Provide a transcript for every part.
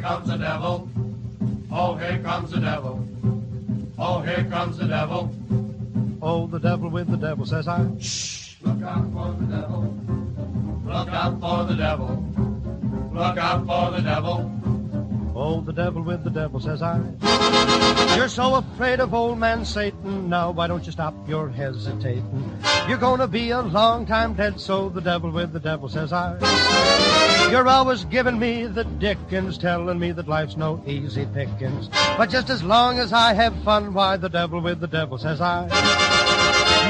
comes the devil. Oh, here comes the devil. Oh, here comes the devil. Oh, the devil with the devil, says I. Shh, look out for the devil. Look out for the devil. Look out for the devil. Oh, the devil with the devil, says I. You're so afraid of old man Satan, now why don't you stop your hesitating? You're gonna be a long time dead, so the devil with the devil, says I. You're always giving me the dickens, telling me that life's no easy pickings. But just as long as I have fun, why, the devil with the devil, says I.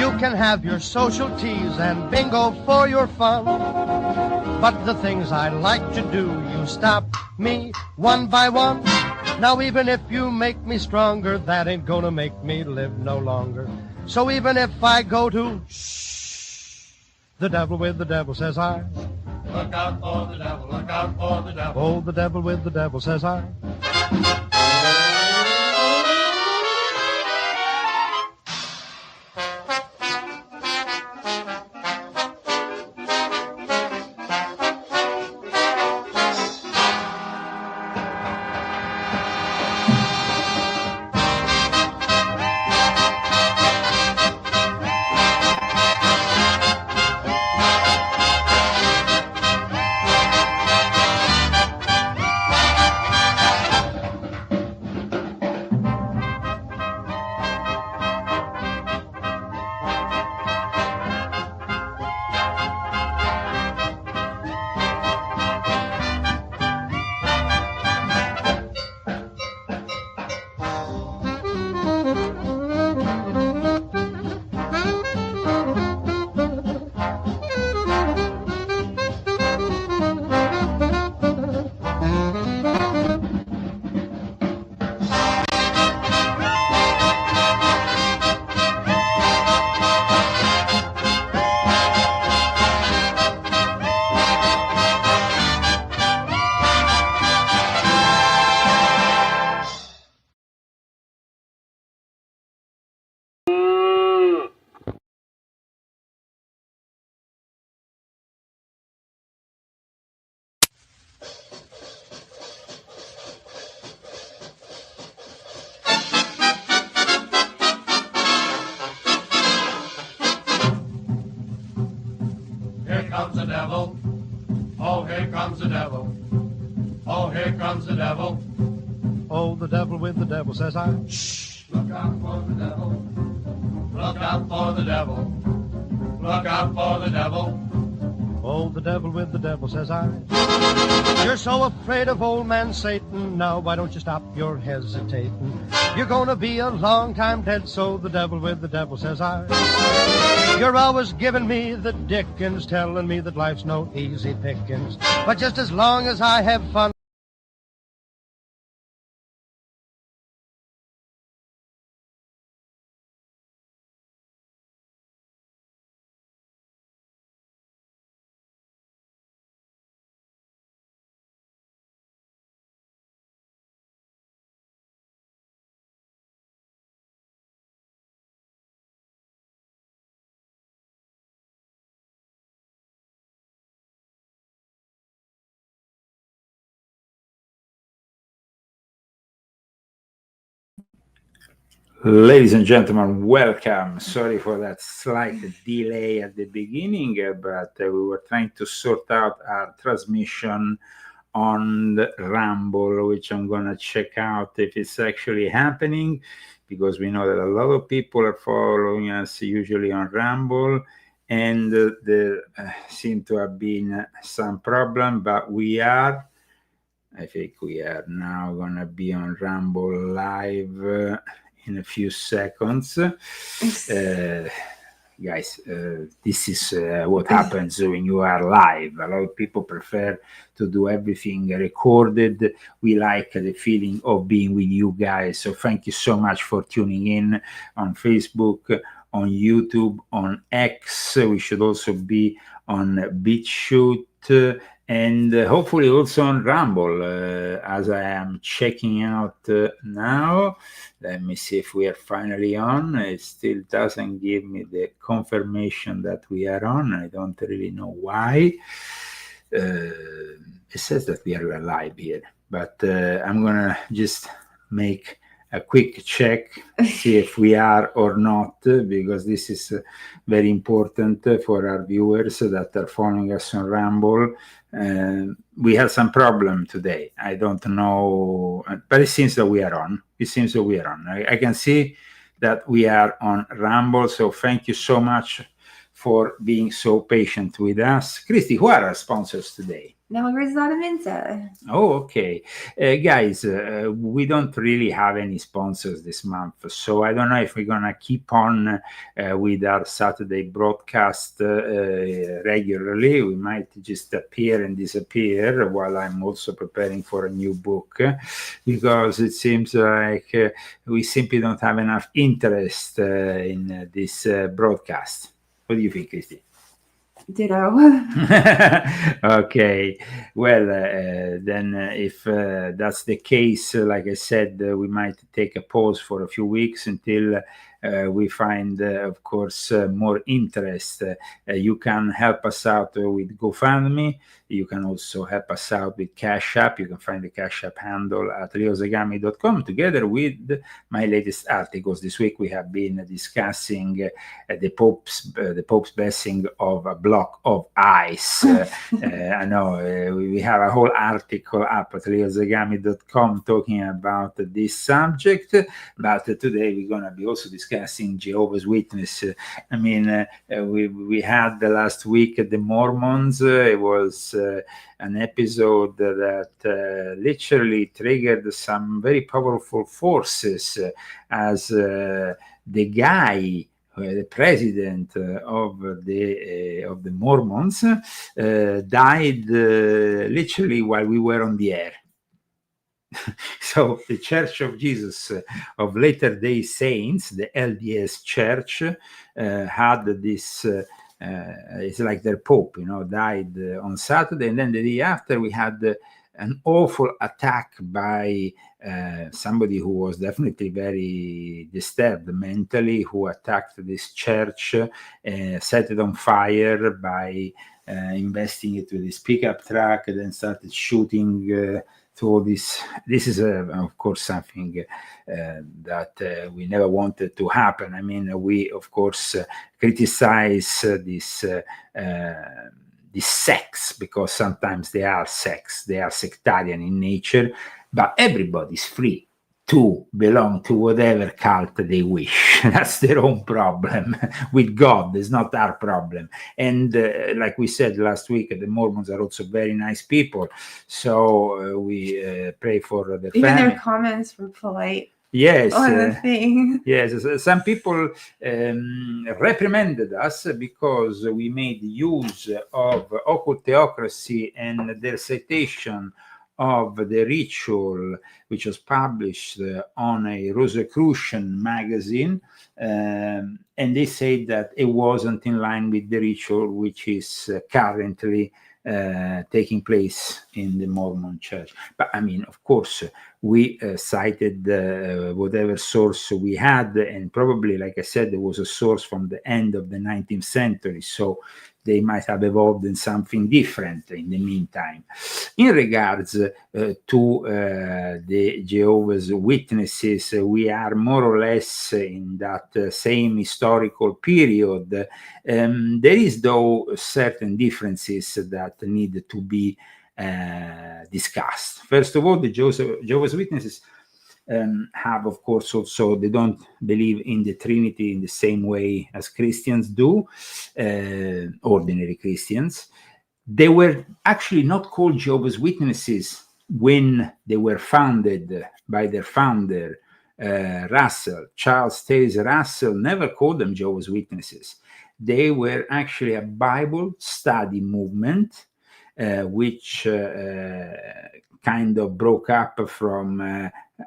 You can have your social teas and bingo for your fun, but the things I like to do, you stop me one by one. Now even if you make me stronger, that ain't gonna make me live no longer. So even if I go to shh, the devil with the devil, says I. Look out for the devil, look out for the devil. Oh, the devil with the devil, says I. Here comes the devil. Oh, here comes the devil. Oh, here comes the devil. Oh, the devil with the devil, says I. Shh, look out for the devil. Look out for the devil. Look out for the devil. Oh, the devil with the devil, says I. You're so afraid of old man Satan, now why don't you stop your hesitating? You're gonna be a long time dead, so the devil with the devil, says I. You're always giving me the dickens, telling me that life's no easy pickings. But just as long as I have fun. Ladies and gentlemen, welcome. Sorry for that slight delay at the beginning, but we were trying to sort out our transmission on the Rumble, which I'm going to check out if it's actually happening, because we know that a lot of people are following us usually on Rumble, and there seem to have been some problem, but I think we are now going to be on Rumble live in a few seconds. Guys, this is what happens when you are live. A lot of people prefer to do everything recorded. We like the feeling of being with you guys. So thank you so much for tuning in on Facebook, on YouTube, on X. We should also be on BitChute, and hopefully also on Rumble, as I am checking out now. Let me see if we are finally on. It still doesn't give me the confirmation that we are on. I don't really know why. It says that we are live here. but I'm gonna just make a quick check, see if we are or not, because this is very important for our viewers that are following us on Rumble. We have some problem today. I don't know, but it seems that we are on. I can see that we are on Rumble, so thank you so much for being so patient with us. Christy, who are our sponsors today? Oh, okay. Guys, we don't really have any sponsors this month, so I don't know if we're going to keep on with our Saturday broadcast regularly. We might just appear and disappear while I'm also preparing for a new book, because it seems like we simply don't have enough interest in this broadcast. What do you think, Christy? Ditto. Okay, well, then if that's the case, like I said, we might take a pause for a few weeks until we find, of course, more interest. You can help us out with GoFundMe. You can also help us out with Cash App. You can find the Cash App handle at leozagami.com, together with my latest articles. This week we have been discussing the Pope's blessing of a block of ice. I know we have a whole article up at leozagami.com talking about this subject, but today we're going to be also discussing Jehovah's Witness. I mean, we had the last week the Mormons. It was an episode that literally triggered some very powerful forces, as the guy, the president of the Mormons, died literally while we were on the air. So the Church of Jesus of Latter-day Saints, the LDS Church, had this. It's like their Pope, died on Saturday, and then the day after we had an awful attack by somebody who was definitely very disturbed mentally, who attacked this church, set it on fire by investing it with his pickup truck, and then started shooting through this. This is, of course, something that we never wanted to happen. I mean, we, of course, criticize this sects, because sometimes they are sects, they are sectarian in nature, but everybody's free to belong to whatever cult they wish. That's their own problem. With God, it's not our problem. And like we said last week, the Mormons are also very nice people. So we pray for the Even family. their comments were polite. Yes, on the thing. Yes. Some people reprimanded us because we made use of occult theocracy and their citation of the ritual, which was published on a Rosicrucian magazine, and they said that it wasn't in line with the ritual which is currently taking place in the Mormon Church. But I mean, of course, we cited whatever source we had, and probably, like I said, there was a source from the end of the 19th century, so they might have evolved in something different in the meantime. In regards to the Jehovah's Witnesses, we are more or less in that same historical period. There is, though, certain differences that need to be discussed. First of all, the Jehovah's Witnesses have, of course, also, they don't believe in the Trinity in the same way as Christians do, ordinary Christians. They were actually not called Jehovah's Witnesses when they were founded by their founder, Russell. Charles Taze Russell never called them Jehovah's Witnesses. They were actually a Bible study movement, which kind of broke up from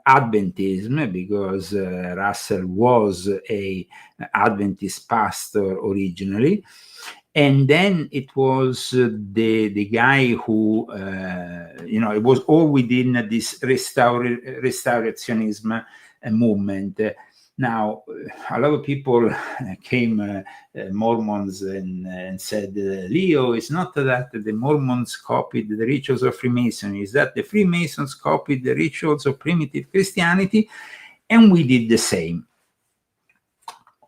Adventism, because Russell was a Adventist pastor originally, and then it was the guy who it was all within this restorationism movement. Now, a lot of people came, Mormons, and said, Leo, it's not that the Mormons copied the rituals of Freemasonry, it's that the Freemasons copied the rituals of primitive Christianity, and we did the same.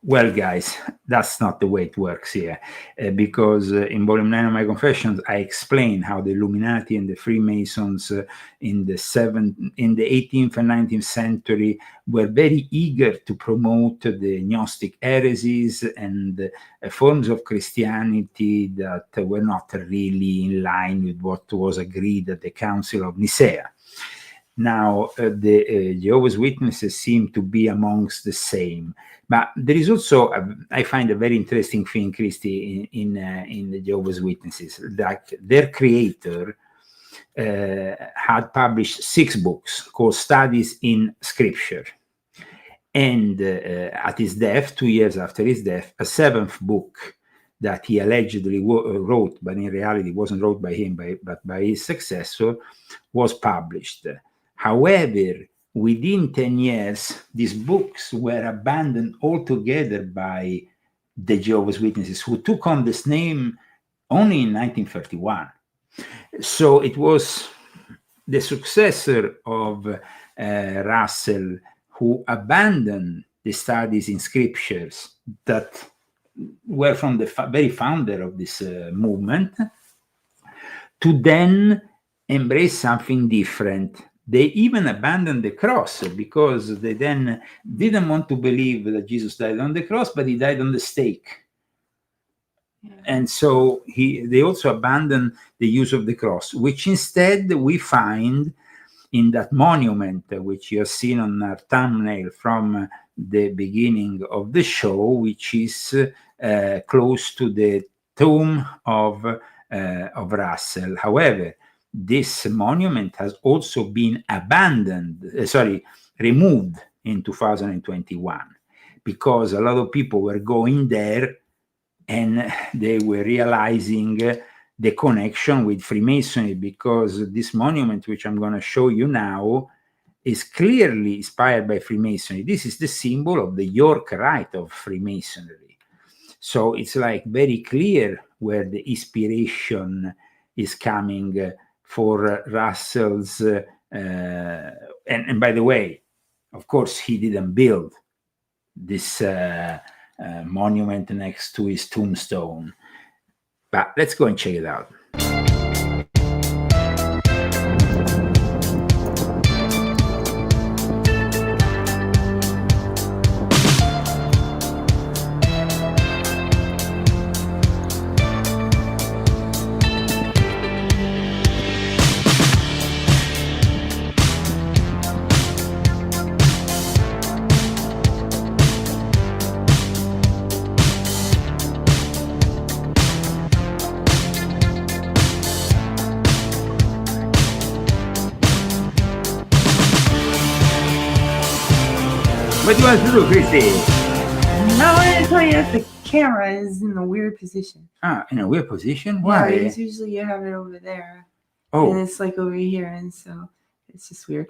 Well, guys, that's not the way it works here, because in Volume 9 of my Confessions, I explain how the Illuminati and the Freemasons in the 18th and 19th century were very eager to promote the Gnostic heresies and forms of Christianity that were not really in line with what was agreed at the Council of Nicaea. Now, the Jehovah's Witnesses seem to be amongst the same. But there is also, I find a very interesting thing, Christy, in the Jehovah's Witnesses, that their creator had published 6 books called Studies in Scripture. And at his death, 2 years after his death, a 7th book that he allegedly wrote, but in reality wasn't wrote by him, but by his successor, was published. However, within 10 years, these books were abandoned altogether by the Jehovah's Witnesses, who took on this name only in 1931. So it was the successor of Russell who abandoned the studies in scriptures that were from the very founder of this movement, to then embrace something different. They even abandoned the cross because they then didn't want to believe that Jesus died on the cross, but he died on the stake. Yeah. And so they also abandoned the use of the cross, which instead we find in that monument, which you have seen on our thumbnail from the beginning of the show, which is close to the tomb of Russell. However, this monument has also been removed in 2021, because a lot of people were going there and they were realizing the connection with Freemasonry, because this monument, which I'm going to show you now, is clearly inspired by Freemasonry. This is the symbol of the York Rite of Freemasonry. So it's like very clear where the inspiration is coming for Russell's, and by the way, of course, he didn't build this monument next to his tombstone. But let's go and check it out. What do you want to do, Christy? No, I want to tell you that the camera is in a weird position. Ah, in a weird position? Why? Yeah, because usually you have it over there. Oh. And it's like over here, and so it's just weird.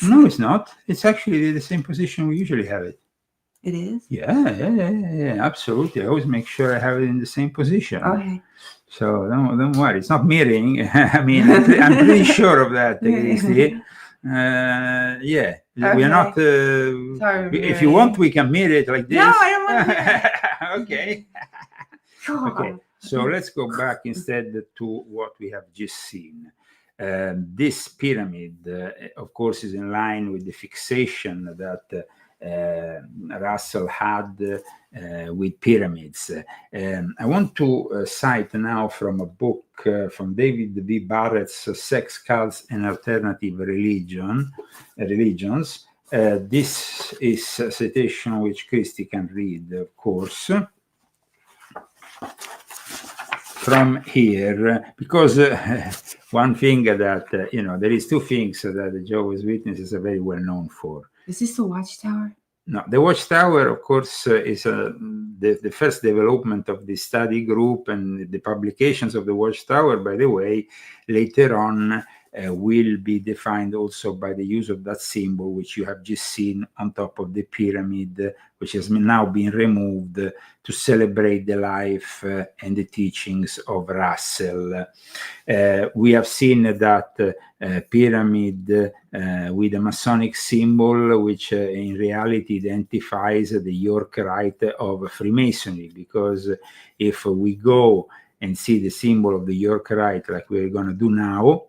No, it's not. It's actually the same position we usually have it. It is? Yeah, absolutely. I always make sure I have it in the same position. Okay. So don't worry. It's not mirroring. I mean, I'm pretty sure of that, Christy. Yeah. Okay. We are not. Sorry, if you want, we can mirror it like this. No, I don't want to mirror it. Okay. Okay. So let's go back instead to what we have just seen. This pyramid, of course, is in line with the fixation that Russell had with pyramids. I want to cite now from a book from David B. Barrett's Sex, Cults, and Alternative Religions. This is a citation which Christy can read, of course, from here, because one thing that, there is 2 things that the Jehovah's Witnesses are very well known for. Is this the Watchtower? No, the Watchtower, of course, is the first development of the study group, and the publications of the Watchtower, by the way, later on will be defined also by the use of that symbol, which you have just seen on top of the pyramid, which has now been removed to celebrate the life and the teachings of Russell. We have seen that pyramid with a Masonic symbol, which in reality identifies the York Rite of Freemasonry, because if we go and see the symbol of the York Rite like we're going to do now,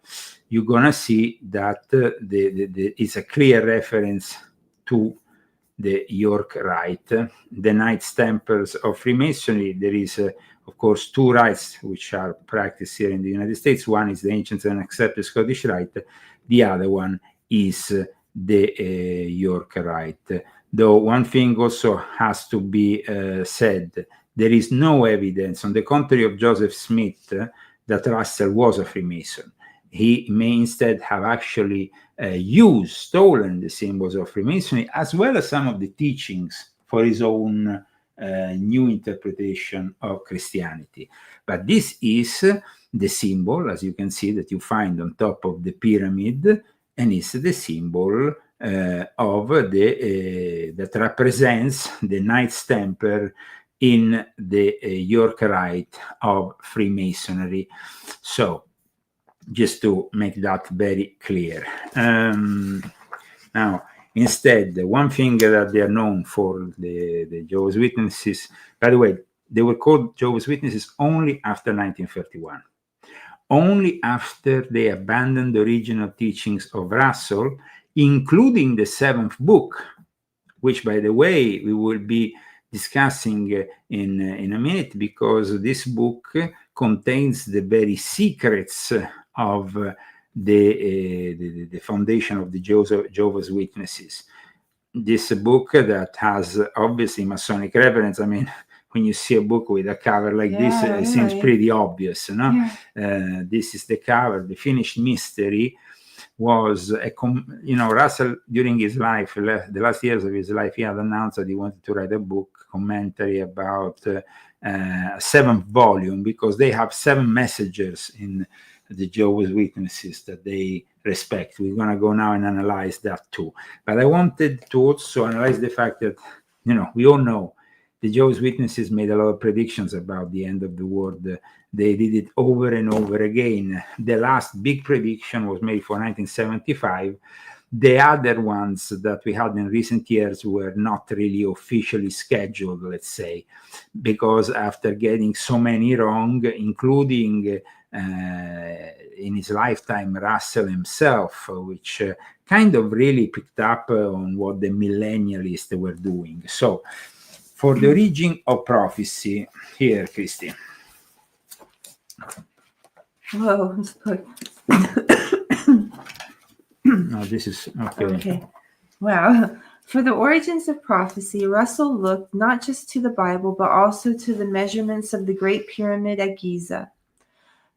you're going to see that it's a clear reference to the York Rite. The Knights Templars of Freemasonry, there is of course two rites which are practiced here in the United States. One is the ancient and accepted Scottish Rite, the other one is the York Rite. Though one thing also has to be said, there is no evidence, on the contrary of Joseph Smith, that Russell was a Freemason. He may instead have actually stolen the symbols of Freemasonry, as well as some of the teachings, for his own new interpretation of Christianity. But this is the symbol, as you can see, that you find on top of the pyramid, and it's the symbol of that represents the Knights Templar in the York Rite of Freemasonry. So, just to make that very clear. Now, instead, the one thing that they are known for, the Jehovah's Witnesses, by the way, they were called Jehovah's Witnesses only after 1931. Only after they abandoned the original teachings of Russell, including the seventh book, which, by the way, we will be discussing in a minute, because this book contains the very secrets of the foundation of the Jehovah's Witnesses. This book that has obviously Masonic reference. I mean, when you see a book with a cover like this, it seems pretty obvious, no? Yeah. This is the cover. The Finished Mystery was Russell, during his life, the last years of his life, he had announced that he wanted to write a book commentary about a seventh volume, because they have 7 messengers in the Jehovah's Witnesses that they respect. We're going to go now and analyze that too. But I wanted to also analyze the fact that, we all know the Jehovah's Witnesses made a lot of predictions about the end of the world. They did it over and over again. The last big prediction was made for 1975. The other ones that we had in recent years were not really officially scheduled, let's say, because after getting so many wrong, including in his lifetime, Russell himself, which kind of really picked up on what the millennialists were doing. So, for the origin of prophecy, here, Christy. Whoa. No, this is okay. Okay. Wow. For the origins of prophecy, Russell looked not just to the Bible, but also to the measurements of the Great Pyramid at Giza.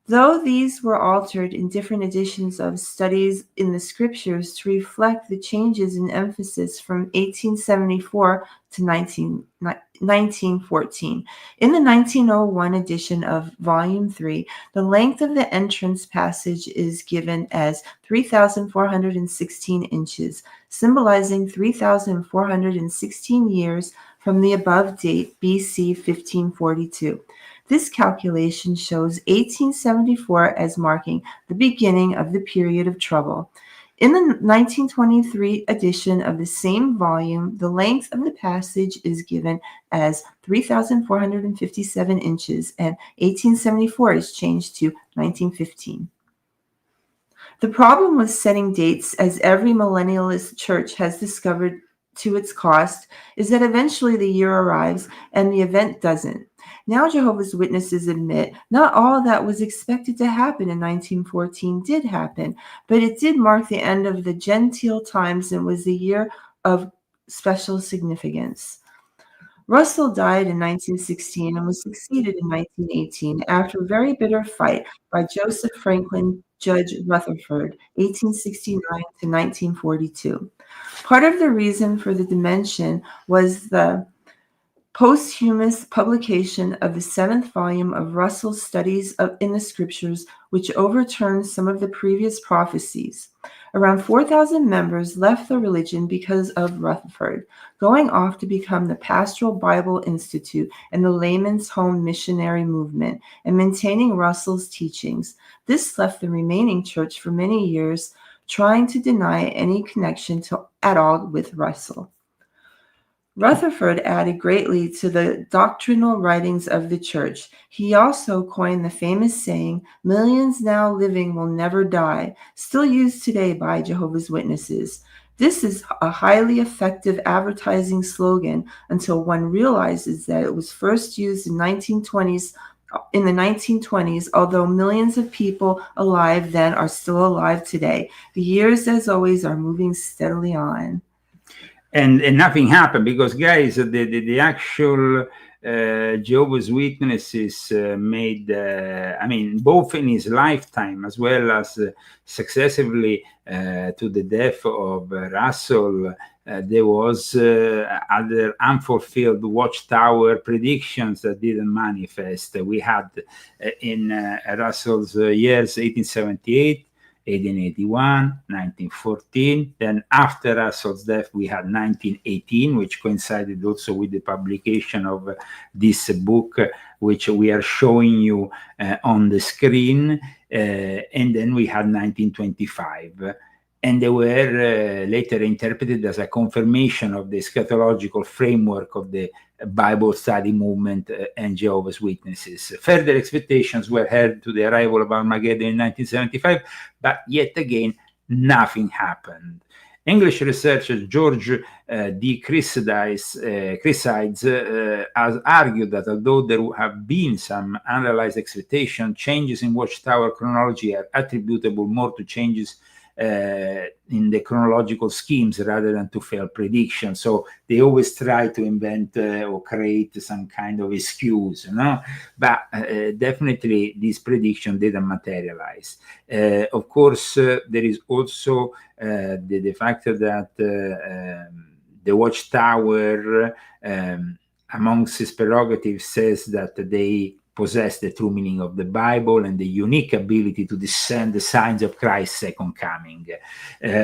Though these were altered in different editions of Studies in the Scriptures to reflect the changes in emphasis from 1874 to 1914. In the 1901 edition of Volume 3, the length of the entrance passage is given as 3,416 inches, symbolizing 3,416 years from the above date, BC 1542. This calculation shows 1874 as marking the beginning of the period of trouble. In the 1923 edition of the same volume, the length of the passage is given as 3,457 inches, and 1874 is changed to 1915. The problem with setting dates, as every millennialist church has discovered to its cost, is that eventually the year arrives and the event doesn't. Now Jehovah's Witnesses admit not all that was expected to happen in 1914 did happen, but it did mark the end of the gentile times and was a year of special significance. Russell died in 1916 and was succeeded in 1918 after a very bitter fight by Joseph Franklin Judge Rutherford, 1869 to 1942. Part of the reason for the dimension was the posthumous publication of the 7th volume of Russell's Studies in the Scriptures, which overturns some of the previous prophecies. Around 4,000 members left the religion because of Rutherford, going off to become the Pastoral Bible Institute and the Layman's Home Missionary Movement, and maintaining Russell's teachings. This left the remaining church for many years, trying to deny any connection at all with Russell. Rutherford added greatly to the doctrinal writings of the church. He also coined the famous saying, "Millions now living will never die," still used today by Jehovah's Witnesses. This is a highly effective advertising slogan until one realizes that it was first used in the 1920s, although millions of people alive then are still alive today. The years, as always, are moving steadily on. And nothing happened because, guys, the actual Jehovah's Witnesses made, both in his lifetime as well as successively to the death of Russell, there was other unfulfilled watchtower predictions that didn't manifest. We had in Russell's years 1878, 1881, 1914. Then after Russell's death, we had 1918, which coincided also with the publication of this book, which we are showing you on the screen. And then we had 1925. And they were later interpreted as a confirmation of the eschatological framework of the Bible study movement and Jehovah's Witnesses. Further expectations were held to the arrival of Armageddon in 1975, but yet again, nothing happened. English researcher George D. Chrysides has argued that although there have been some unrealized expectations, changes in watchtower chronology are attributable more to changes in the chronological schemes rather than to failed predictions. So they always try to invent or create some kind of excuse, but definitely this prediction didn't materialize. Of course, there is also the fact that the watchtower, amongst its prerogatives, says that they possess the true meaning of the Bible and the unique ability to discern the signs of Christ's second coming.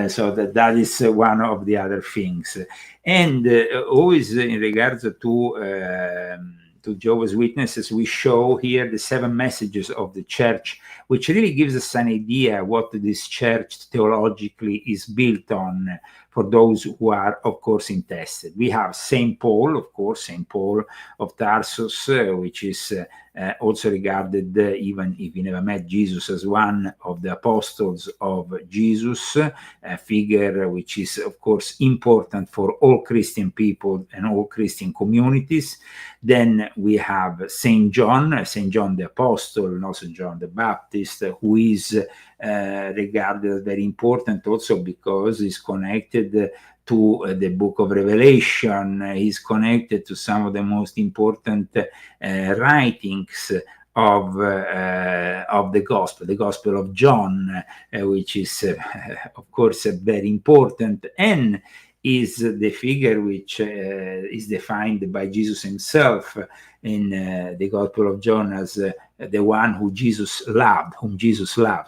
So that is one of the other things. And always in regards to Jehovah's Witnesses, we show here the 7 messages of the church, which really gives us an idea what this church theologically is built on for those who are, of course, interested. We have St. Paul, of course, St. Paul of Tarsus, which is also regarded, even if he never met Jesus, as one of the apostles of Jesus, a figure which is, of course, important for all Christian people and all Christian communities. Then we have St. John the Apostle, and also John the Baptist, who is regarded as very important also because he's connected to the book of Revelation. Is connected to some of the most important writings of the Gospel of John, which is, of course, very important, and is the figure which is defined by Jesus himself in the Gospel of John as the one whom Jesus loved.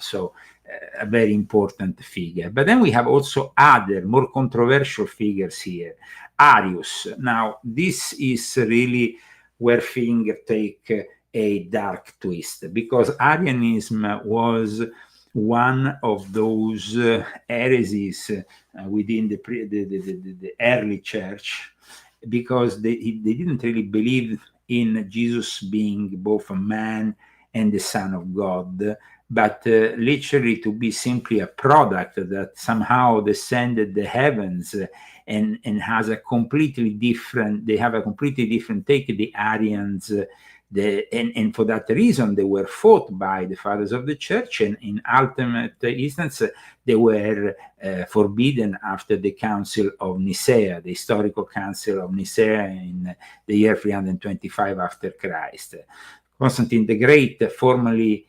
So a very important figure. But then we have also other more controversial figures here. Arius. Now, this is really where things take a dark twist, because Arianism was one of those heresies within the early church, because they didn't really believe in Jesus being both a man and the Son of God, but literally to be simply a product that somehow descended the heavens and has a completely different, they have a completely different take, the Arians, and for that reason they were fought by the fathers of the church, and in ultimate instance they were forbidden after the Council of Nicaea, the historical Council of Nicaea in the year 325 after Christ. Constantine the Great formally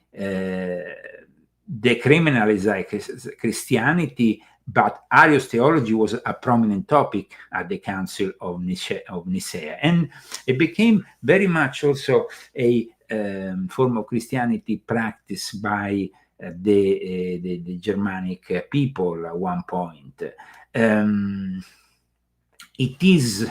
decriminalized Christianity, but Arius theology was a prominent topic at the Council of Nicaea, and it became very much also a form of Christianity practiced by the Germanic people at one point. It is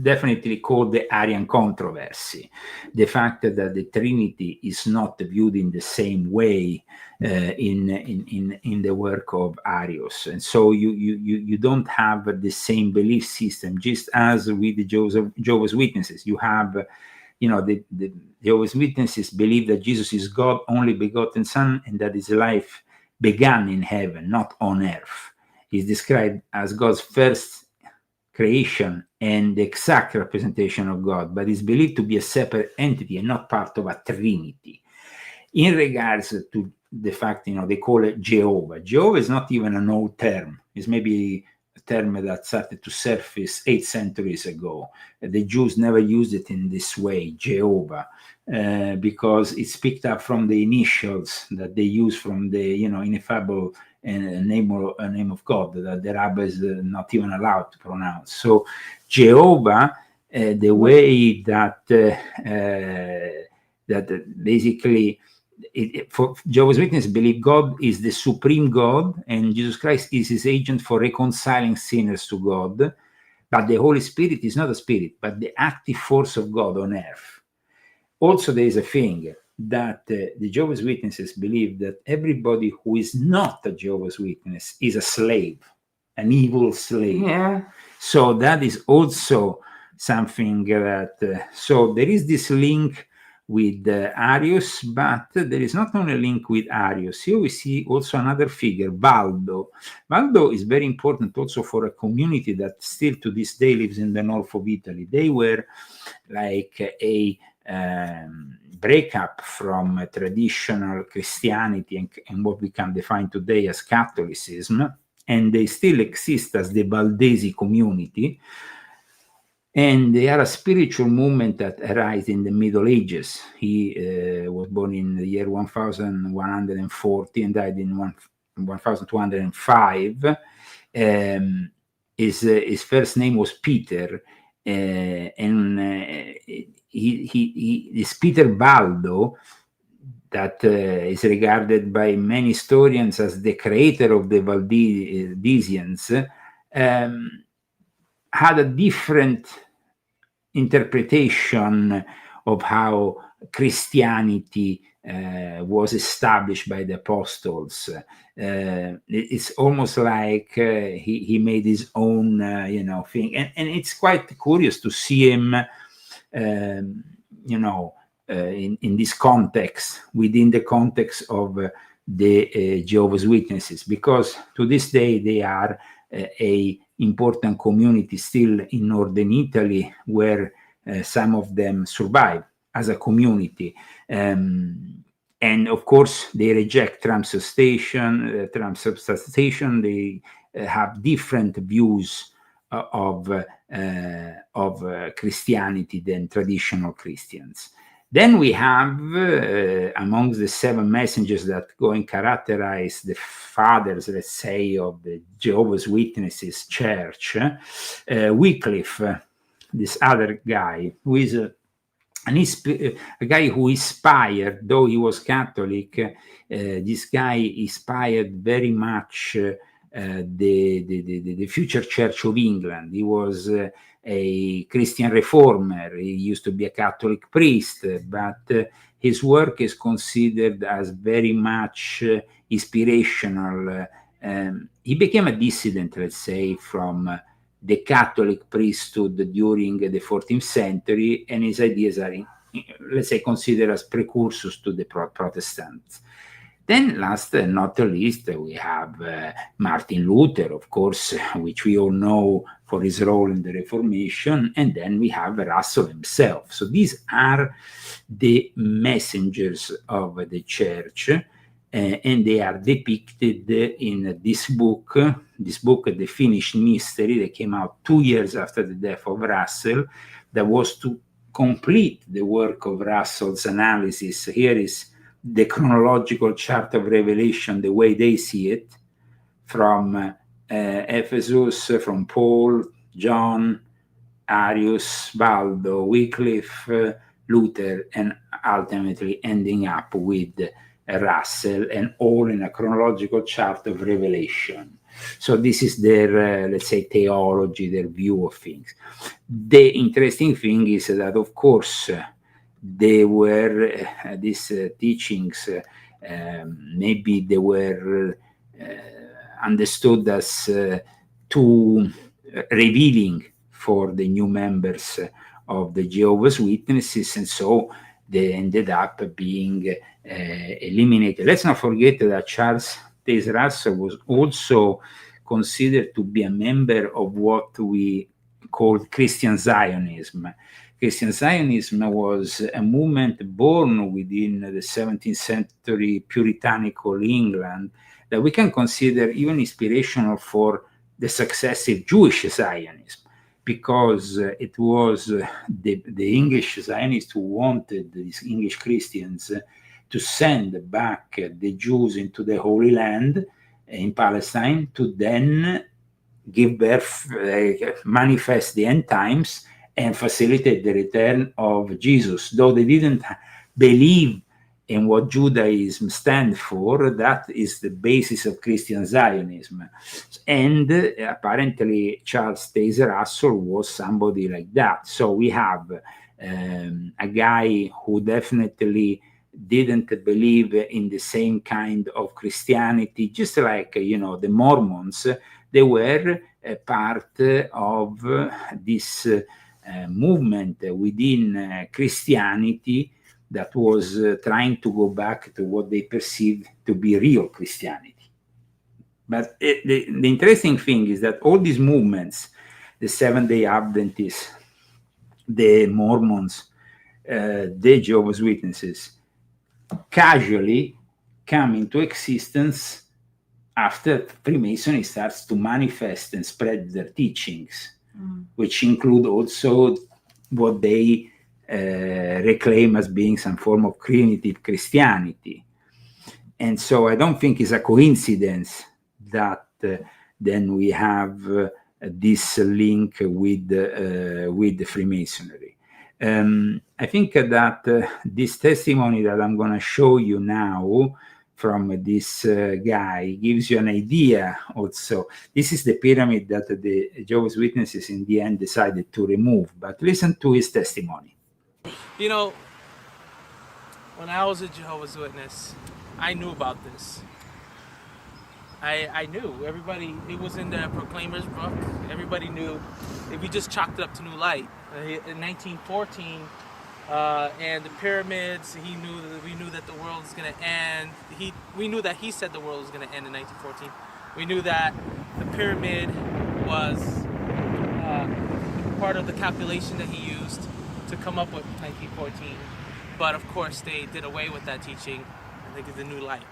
definitely called the Arian controversy, the fact that the Trinity is not viewed in the same way in the work of Arius, and so you don't have the same belief system, just as with the Jehovah's Witnesses. You have, the Jehovah's Witnesses believe that Jesus is God only begotten Son, and that his life began in heaven, not on earth. He's described as God's first creation and the exact representation of God, but is believed to be a separate entity and not part of a Trinity. In regards to the fact, they call it Jehovah. Jehovah is not even an old term. It's maybe a term that started to surface 8 centuries ago. The Jews never used it in this way, Jehovah, because it's picked up from the initials that they use from the, ineffable name of God that the rabbis are not even allowed to pronounce. So Jehovah, the way that basically for Jehovah's Witnesses believe God is the supreme God, and Jesus Christ is his agent for reconciling sinners to God. But the Holy Spirit is not a spirit, but the active force of God on earth. Also, there is a thing that the Jehovah's Witnesses believe that everybody who is not a Jehovah's Witness is a slave, an evil slave. Yeah. So that is also something that, so there is this link with Arius, but there is not only a link with Arius. Here we see also another figure, Baldo. Baldo is very important also for a community that still to this day lives in the north of Italy. They were like a breakup from traditional Christianity and what we can define today as Catholicism, and they still exist as the Baldesi community, and they are a spiritual movement that arose in the Middle Ages. He was born in the year 1140 and died in 1205. His first name was Peter, and this Peter Baldo, that is regarded by many historians as the creator of the Valdesians, had a different interpretation of how Christianity was established by the apostles. It's almost like he made his own, thing, and it's quite curious to see him, in this context, within the context of the Jehovah's Witnesses, because to this day they are a important community still in northern Italy, where some of them survive as a community. And of course, they reject transubstantiation. They have different views of Christianity than traditional Christians. Then we have, amongst the 7 messengers that go and characterize the fathers, let's say, of the Jehovah's Witnesses church, Wycliffe, this other guy, who is a guy who inspired, though he was Catholic, this guy inspired very much the future Church of England. He was a Christian reformer. He used to be a Catholic priest, but his work is considered as very much inspirational. He became a dissident, let's say, from the Catholic priesthood during the 14th century, and his ideas are, let's say, considered as precursors to the Protestants. Then last and not least, we have Martin Luther, of course, which we all know for his role in the Reformation, and then we have Russell himself. So these are the messengers of the church, and they are depicted in this book, The Finished Mystery, that came out 2 years after the death of Russell, that was to complete the work of Russell's analysis. Here is the chronological chart of Revelation, the way they see it, from Ephesus, from Paul, John, Arius, Baldo, Wycliffe, Luther, and ultimately ending up with Russell, and all in a chronological chart of revelation. So this is their, let's say, theology, their view of things. The interesting thing is that, of course, they were, these teachings, maybe they were understood as too revealing for the new members of the Jehovah's Witnesses, and so they ended up being eliminated. Let's not forget that Charles Taze Russell was also considered to be a member of what we call Christian Zionism. Christian Zionism was a movement born within the 17th century puritanical England that we can consider even inspirational for the successive Jewish Zionism, because it was the English Zionists who wanted these English Christians to send back the Jews into the Holy Land in Palestine to then give birth, manifest the end times, and facilitate the return of Jesus. Though they didn't believe in what Judaism stands for, that is the basis of Christian Zionism. And apparently Charles Taze Russell was somebody like that. So we have a guy who definitely didn't believe in the same kind of Christianity, just like, the Mormons. They were a part of this movement within Christianity that was trying to go back to what they perceived to be real Christianity. But the interesting thing is that all these movements, the Seventh-day Adventists, the Mormons, the Jehovah's Witnesses, casually come into existence after Freemasonry starts to manifest and spread their teachings, which include also what they reclaim as being some form of primitive Christianity. And so I don't think it's a coincidence that then we have this link with the Freemasonry. I think that this testimony that I'm going to show you now from this guy gives you an idea also. This is the pyramid that the Jehovah's Witnesses in the end decided to remove, but listen to his testimony. You know, when I was a Jehovah's Witness, I knew about this. I knew. Everybody, it was in the Proclaimer's book. Everybody knew. We just chalked it up to new light. In 1914, and the pyramids, we knew that the world was going to end. We knew that he said the world was going to end in 1914. We knew that the pyramid was part of the calculation that he used to come up with 1914. But of course, they did away with that teaching and they gave the new light.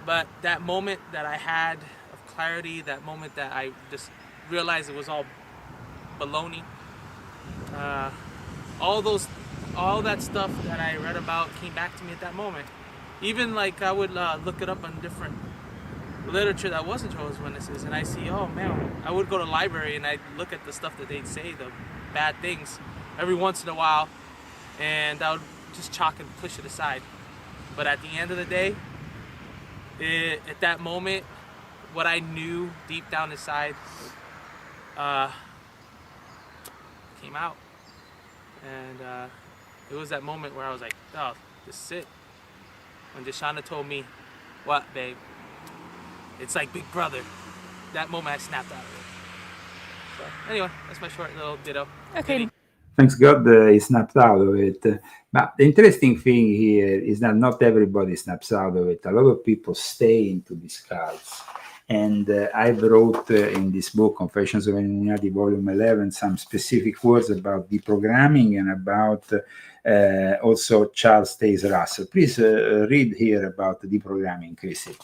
But that moment that I had of clarity, that moment that I just realized it was all baloney, all that stuff that I read about came back to me at that moment. Even like I would look it up on different literature that wasn't Jehovah's Witnesses, and I see, oh man, I would go to the library and I'd look at the stuff that they'd say, the bad things, every once in a while, and I would just chalk and push it aside. But at the end of the day, at that moment, what I knew deep down inside came out. And it was that moment where I was like, oh, this is it. When Deshauna told me, what, babe? It's like Big Brother. That moment I snapped out of it. So anyway, that's my short little ditto. Okay. Thanks God he snapped out of it. But the interesting thing here is that not everybody snaps out of it. A lot of people stay into these cults. And I wrote in this book, Confessions of an Illuminati, Volume 11, some specific words about deprogramming and about also Charles Taze Russell. Please read here about deprogramming, Chrissy.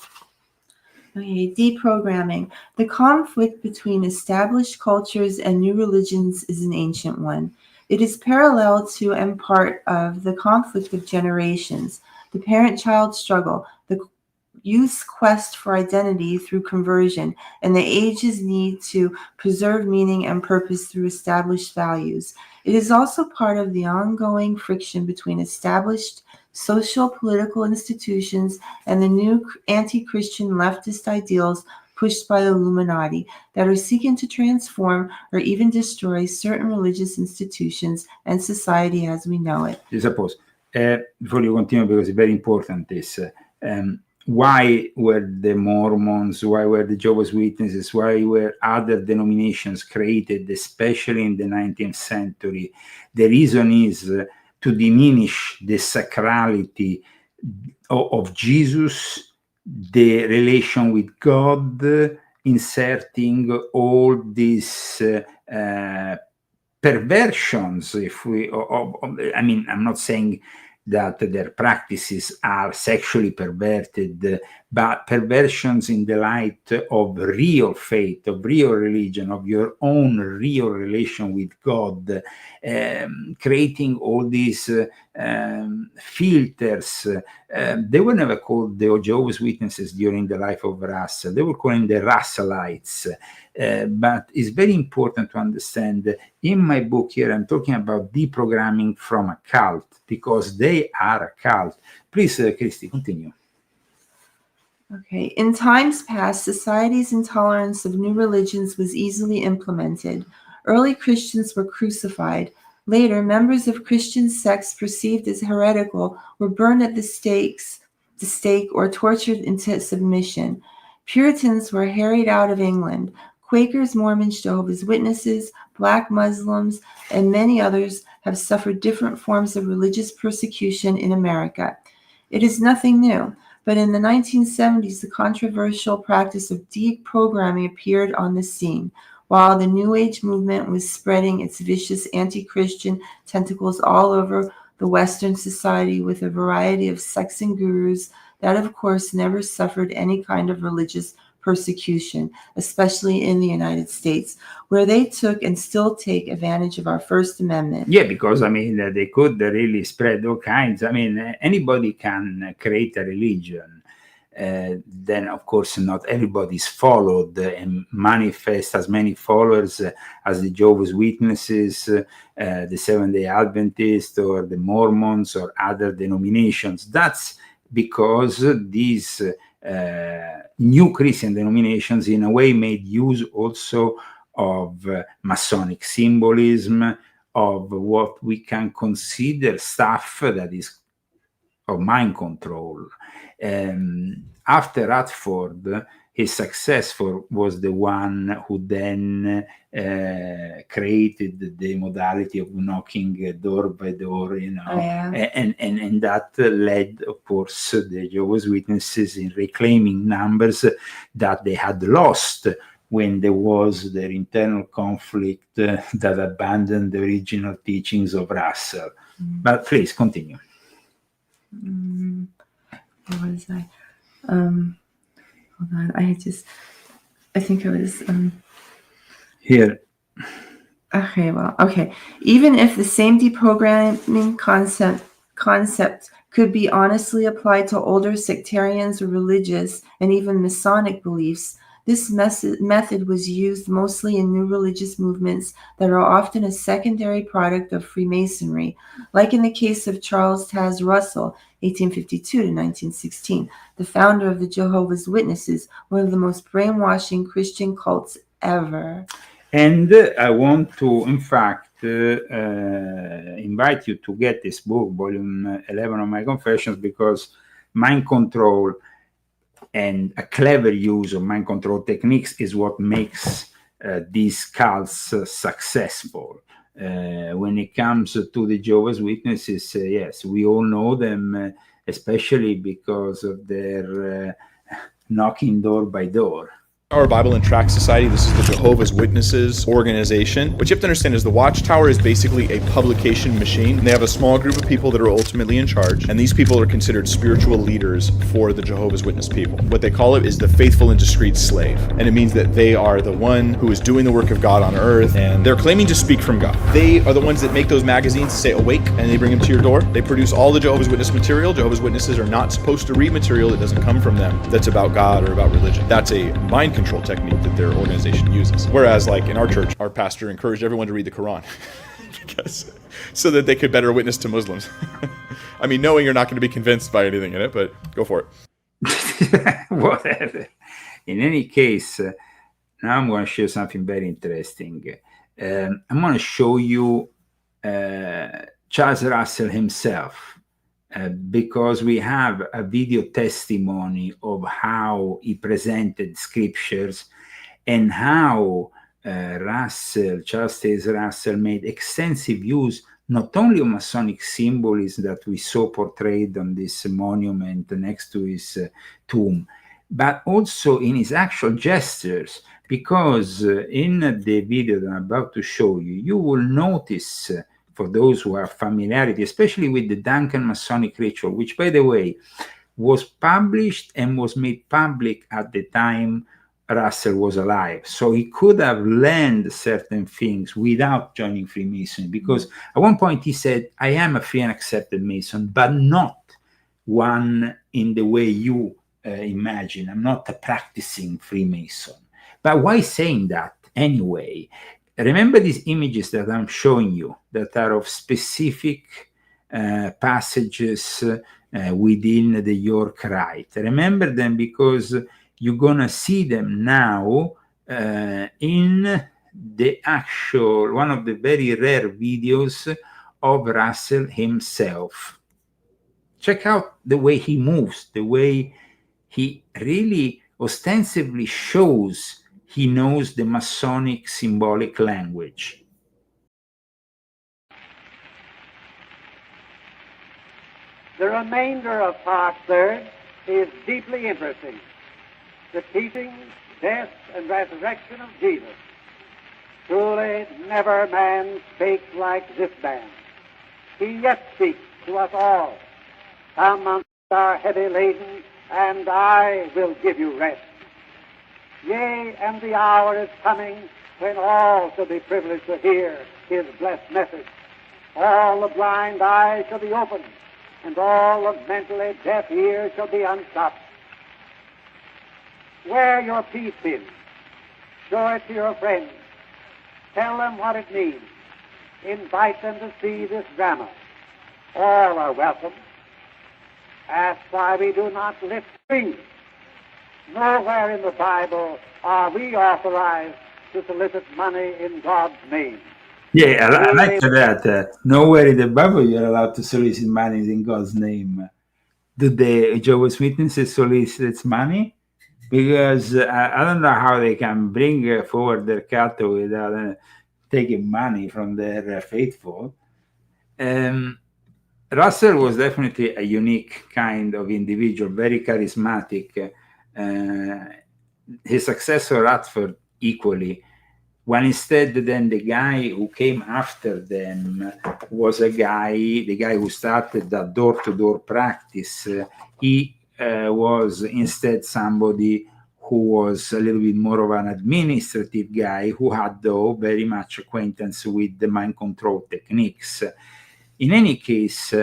Okay, deprogramming. The conflict between established cultures and new religions is an ancient one. It is parallel to and part of the conflict of generations, the parent-child struggle, youth's quest for identity through conversion, and the age's need to preserve meaning and purpose through established values. It is also part of the ongoing friction between established social political institutions and the new anti-Christian leftist ideals pushed by the Illuminati that are seeking to transform or even destroy certain religious institutions and society as we know it. I suppose, before you continue, because it's very important, this, why were the Mormons, why were the Jehovah's Witnesses, why were other denominations created, especially in the 19th century? The reason is to diminish the sacrality of Jesus, the relation with God, inserting all these perversions. I mean, I'm not saying that their practices are sexually perverted, but perversions in the light of real faith, of real religion, of your own real relation with God, creating all these filters. They were never called the Jehovah's Witnesses during the life of Russell. They were called the Russellites. But it's very important to understand, in my book here, I'm talking about deprogramming from a cult, because they are a cult. Please, Christy, continue. Okay. In times past, society's intolerance of new religions was easily implemented. Early Christians were crucified. Later, members of Christian sects perceived as heretical were burned at the stake or tortured into submission. Puritans were harried out of England. Quakers, Mormons, Jehovah's Witnesses, Black Muslims, and many others have suffered different forms of religious persecution in America. It is nothing new, but in the 1970s, the controversial practice of deprogramming appeared on the scene, while the New Age movement was spreading its vicious anti-Christian tentacles all over the Western society with a variety of sects and gurus that, of course, never suffered any kind of religious persecution, especially in the United States, where they took and still take advantage of our First Amendment. Yeah, because, I mean, they could really spread all kinds. I mean, anybody can create a religion. Then, of course, not everybody is followed and manifest as many followers as the Jehovah's Witnesses, the Seventh-day Adventists, or the Mormons, or other denominations. That's because these new Christian denominations in a way made use also of Masonic symbolism, of what we can consider stuff that is of mind control. After Radford, his successor was the one who then created the modality of knocking door by door, you know, and that led, of course, the Jehovah's Witnesses in reclaiming numbers that they had lost when there was their internal conflict that abandoned the original teachings of Russell. But please continue. Where was I? Hold on. I think I was here. Okay, well, okay. Even if the same deprogramming concept could be honestly applied to older sectarians or religious and even Masonic beliefs, this method was used mostly in new religious movements that are often a secondary product of Freemasonry, like in the case of Charles Taz Russell, 1852 to 1916, the founder of the Jehovah's Witnesses, one of the most brainwashing Christian cults ever. And I want to, in fact, invite you to get this book, volume 11 of my confessions, because mind control and a clever use of mind control techniques is what makes these cults successful. When it comes to the Jehovah's Witnesses, yes, we all know them, especially because of their knocking door by door. Our Bible and Tract Society, this is the Jehovah's Witnesses organization. What you have to understand is the Watchtower is basically a publication machine. They have a small group of people that are ultimately in charge, and these people are considered spiritual leaders for the Jehovah's Witness people. What they call it is the faithful and discreet slave. And it means that they are the one who is doing the work of God on earth, and they're claiming to speak from God. They are the ones that make those magazines say awake, and they bring them to your door. They produce all the Jehovah's Witness material. Jehovah's Witnesses are not supposed to read material that doesn't come from them that's about God or about religion. That's a mind control technique that their organization uses. Whereas, like in our church, our pastor encouraged everyone to read the Quran because so that they could better witness to Muslims. I mean, knowing you're not going to be convinced by anything in it, but go for it. Whatever. In any case, now I'm going to show something very interesting. I'm going to show you Charles Russell himself. Because we have a video testimony of how he presented scriptures and how Charles Taze Russell made extensive use not only of Masonic symbolism that we saw portrayed on this monument next to his tomb, but also in his actual gestures, because in the video that I'm about to show you, you will notice for those who have familiarity, especially with the Duncan Masonic ritual, which, by the way, was published and was made public at the time Russell was alive. So he could have learned certain things without joining Freemasonry, because at one point he said, I am a free and accepted Mason, but not one in the way you imagine. I'm not a practicing Freemason. But why saying that anyway? Remember these images that I'm showing you that are of specific passages within the York Rite. Remember them because you're going to see them now in the actual, one of the very rare videos of Russell himself. Check out the way he moves, the way he really ostensibly shows he knows the Masonic symbolic language. The remainder of Part Third is deeply interesting. The teaching, death, and resurrection of Jesus. Truly, never man spake like this man. He yet speaks to us all. Come unto our heavy laden, and I will give you rest. Yea, and the hour is coming when all shall be privileged to hear his blessed message. All the blind eyes shall be opened, and all the mentally deaf ears shall be unstopped. Wear your peace pin. Show it to your friends. Tell them what it means. Invite them to see this drama. All are welcome. Ask why we do not lift strings. Nowhere in the Bible are we authorized to solicit money in God's name. Yeah, I like that. Nowhere in the Bible you're allowed to solicit money in God's name. Do the Jehovah's Witnesses solicit money? Because I don't know how they can bring forward their cattle without taking money from their faithful. Russell was definitely a unique kind of individual, very charismatic. His successor, Radford, equally. When instead then the guy who came after them was the guy who started that door-to-door practice. He was instead somebody who was a little bit more of an administrative guy who had, though, very much acquaintance with the mind control techniques. In any case,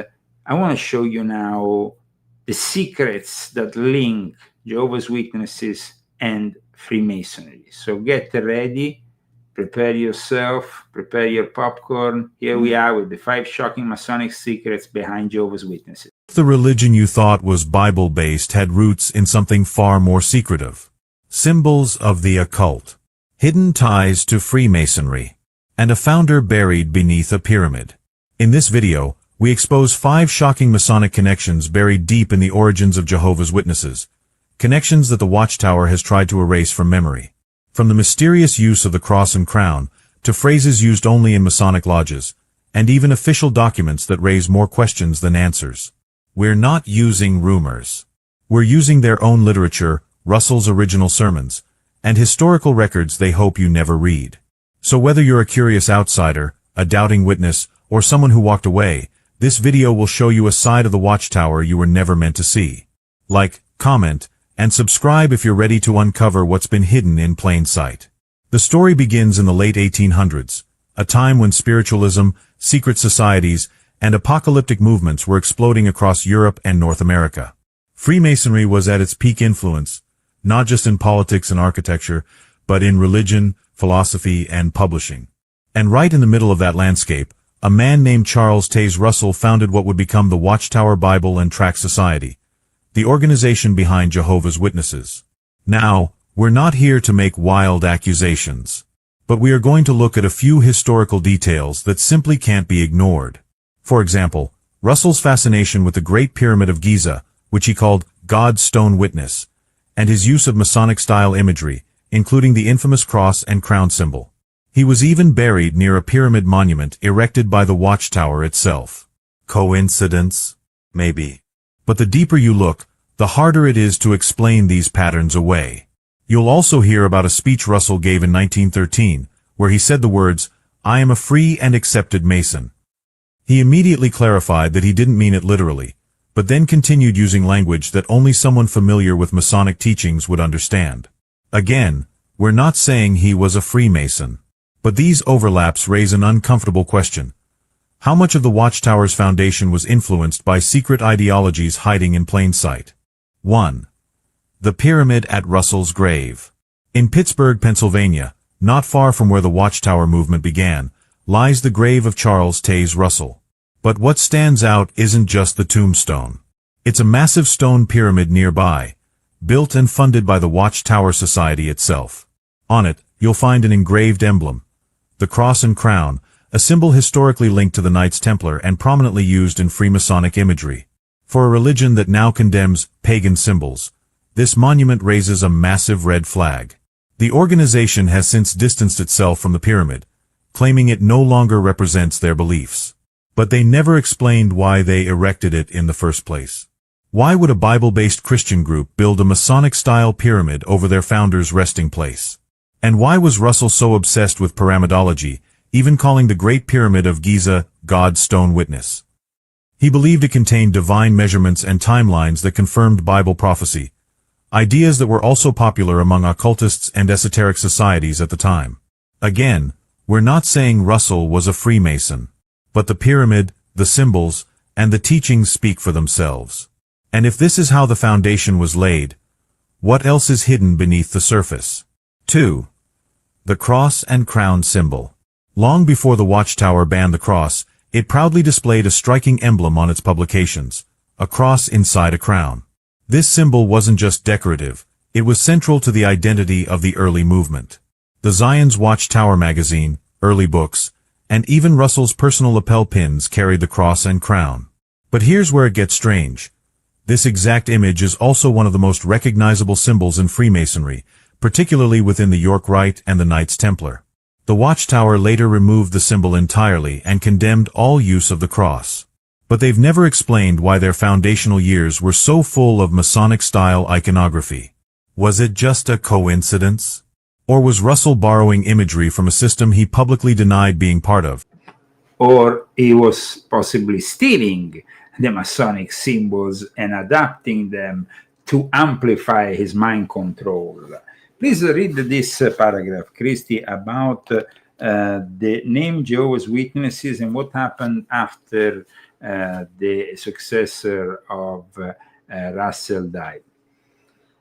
I want to show you now the secrets that link Jehovah's Witnesses and Freemasonry. So get ready, prepare yourself, prepare your popcorn. Here we are with the 5 shocking Masonic secrets behind Jehovah's Witnesses. The religion you thought was Bible-based had roots in something far more secretive. Symbols of the occult, hidden ties to Freemasonry, and a founder buried beneath a pyramid. In this video, we expose 5 shocking Masonic connections buried deep in the origins of Jehovah's Witnesses, connections that the Watchtower has tried to erase from memory. From the mysterious use of the cross and crown, to phrases used only in Masonic lodges, and even official documents that raise more questions than answers. We're not using rumors. We're using their own literature, Russell's original sermons, and historical records they hope you never read. So whether you're a curious outsider, a doubting witness, or someone who walked away, this video will show you a side of the Watchtower you were never meant to see. Like, comment, and subscribe if you're ready to uncover what's been hidden in plain sight. The story begins in the late 1800s, a time when spiritualism, secret societies, and apocalyptic movements were exploding across Europe and North America. Freemasonry was at its peak influence, not just in politics and architecture, but in religion, philosophy, and publishing. And right in the middle of that landscape, a man named Charles Taze Russell founded what would become the Watchtower Bible and Tract Society, the organization behind Jehovah's Witnesses. Now, we're not here to make wild accusations, but we are going to look at a few historical details that simply can't be ignored. For example, Russell's fascination with the Great Pyramid of Giza, which he called God's Stone Witness, and his use of Masonic-style imagery, including the infamous cross and crown symbol. He was even buried near a pyramid monument erected by the Watchtower itself. Coincidence? Maybe. But the deeper you look, the harder it is to explain these patterns away. You'll also hear about a speech Russell gave in 1913, where he said the words, "I am a free and accepted Mason." He immediately clarified that he didn't mean it literally, but then continued using language that only someone familiar with Masonic teachings would understand. Again, we're not saying he was a Freemason. But these overlaps raise an uncomfortable question. How much of the Watchtower's foundation was influenced by secret ideologies hiding in plain sight? 1. The Pyramid at Russell's Grave. In Pittsburgh, Pennsylvania, not far from where the Watchtower movement began, lies the grave of Charles Taze Russell. But what stands out isn't just the tombstone. It's a massive stone pyramid nearby, built and funded by the Watchtower Society itself. On it, you'll find an engraved emblem, the cross and crown, a symbol historically linked to the Knights Templar and prominently used in Freemasonic imagery. For a religion that now condemns pagan symbols, this monument raises a massive red flag. The organization has since distanced itself from the pyramid, claiming it no longer represents their beliefs. But they never explained why they erected it in the first place. Why would a Bible-based Christian group build a Masonic-style pyramid over their founder's resting place? And why was Russell so obsessed with pyramidology, even calling the Great Pyramid of Giza God's Stone Witness? He believed it contained divine measurements and timelines that confirmed Bible prophecy, ideas that were also popular among occultists and esoteric societies at the time. Again, we're not saying Russell was a Freemason, but the pyramid, the symbols, and the teachings speak for themselves. And if this is how the foundation was laid, what else is hidden beneath the surface? 2. The cross and crown symbol. Long before the Watchtower banned the cross, it proudly displayed a striking emblem on its publications, a cross inside a crown. This symbol wasn't just decorative, it was central to the identity of the early movement. The Zion's Watchtower magazine, early books, and even Russell's personal lapel pins carried the cross and crown. But here's where it gets strange. This exact image is also one of the most recognizable symbols in Freemasonry, particularly within the York Rite and the Knights Templar. The Watchtower later removed the symbol entirely and condemned all use of the cross. But they've never explained why their foundational years were so full of Masonic-style iconography. Was it just a coincidence? Or was Russell borrowing imagery from a system he publicly denied being part of? Or he was possibly stealing the Masonic symbols and adapting them to amplify his mind control. Please read this paragraph, Christy, about the name Jehovah's Witnesses and what happened after the successor of Russell died.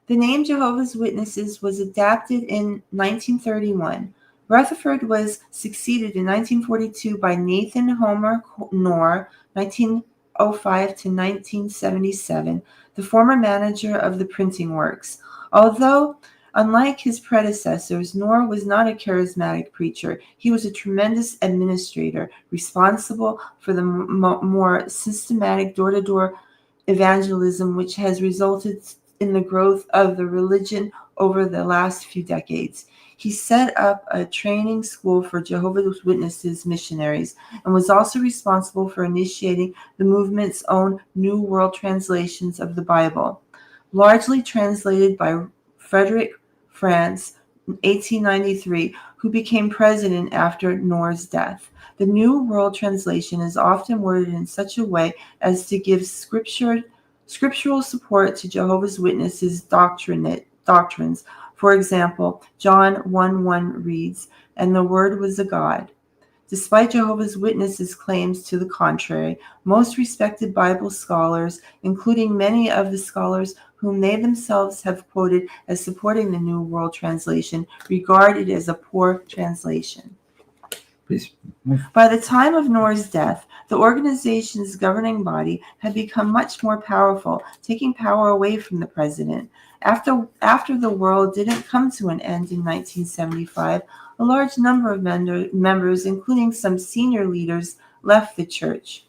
The name Jehovah's Witnesses was adapted in 1931. Rutherford was succeeded in 1942 by Nathan Homer Knorr, 1905 to 1977, the former manager of the printing works. Although, unlike his predecessors, Knorr was not a charismatic preacher. He was a tremendous administrator, responsible for the more systematic door-to-door evangelism, which has resulted in the growth of the religion over the last few decades. He set up a training school for Jehovah's Witnesses missionaries and was also responsible for initiating the movement's own New World translations of the Bible, largely translated by Frederick Franz 1893, who became president after Knorr's death. The New World Translation is often worded in such a way as to give scriptural support to Jehovah's Witnesses' doctrines. For example, John 1:1 reads, "And the Word was a God." Despite Jehovah's Witnesses' claims to the contrary, most respected Bible scholars, including many of the scholars whom they themselves have quoted as supporting the New World Translation, regard it as a poor translation. Please. By the time of Knorr's death, the organization's governing body had become much more powerful, taking power away from the president. After the world didn't come to an end in 1975, a large number of members, including some senior leaders, left the church.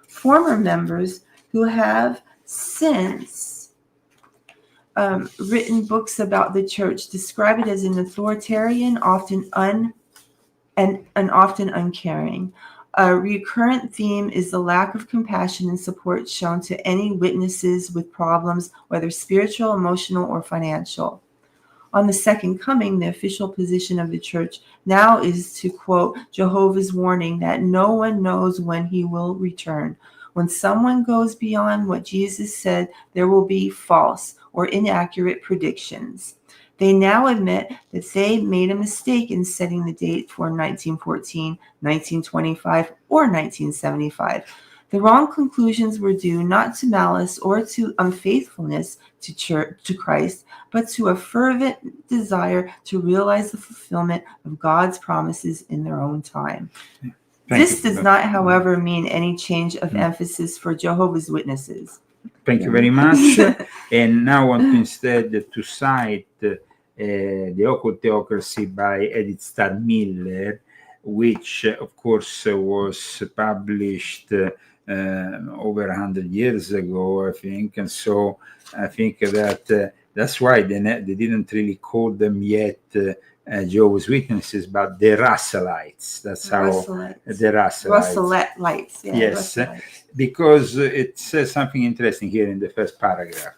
Former members who have since written books about the church describe it as an authoritarian, often uncaring. A recurrent theme is the lack of compassion and support shown to any witnesses with problems, whether spiritual, emotional, or financial. On the second coming, the official position of the church now is to quote Jehovah's warning that no one knows when he will return. When someone goes beyond what Jesus said, there will be false or inaccurate predictions. They now admit that they made a mistake in setting the date for 1914, 1925, or 1975. The wrong conclusions were due not to malice or to unfaithfulness to Christ, but to a fervent desire to realize the fulfillment of God's promises in their own time. This does not, however, mean any change of emphasis for Jehovah's Witnesses. Thank you very much. And now I want to instead to cite The Occult Theocracy by Edith Starr Miller, which, of course, was published over 100 years ago, I think. And so I think that that's why they didn't really call them yet Jehovah's Witnesses, but the Russellites. That's how the Russellites. Yeah, yes, Russellites. Because it says something interesting here in the first paragraph.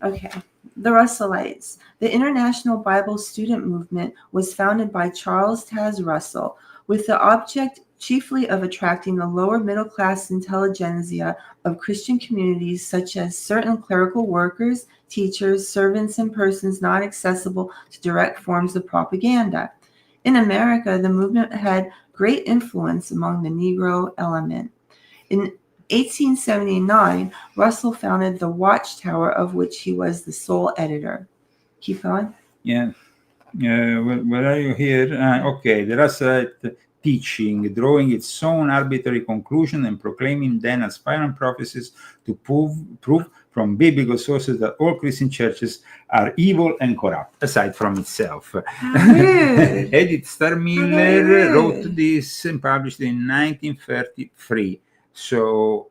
Okay. The Russellites. The International Bible Student Movement was founded by Charles Taze Russell with the object chiefly of attracting the lower middle class intelligentsia of Christian communities, such as certain clerical workers, teachers, servants, and persons not accessible to direct forms of propaganda. In America, the movement had great influence among the Negro element. In 1879, Russell founded the Watchtower, of which he was the sole editor. Keep going. Yeah. Where are you here? Okay. The Russellite teaching, drawing its own arbitrary conclusion and proclaiming then as final prophecies to prove from biblical sources that all Christian churches are evil and corrupt, aside from itself. Edith Starr Miller wrote this and published it in 1933. So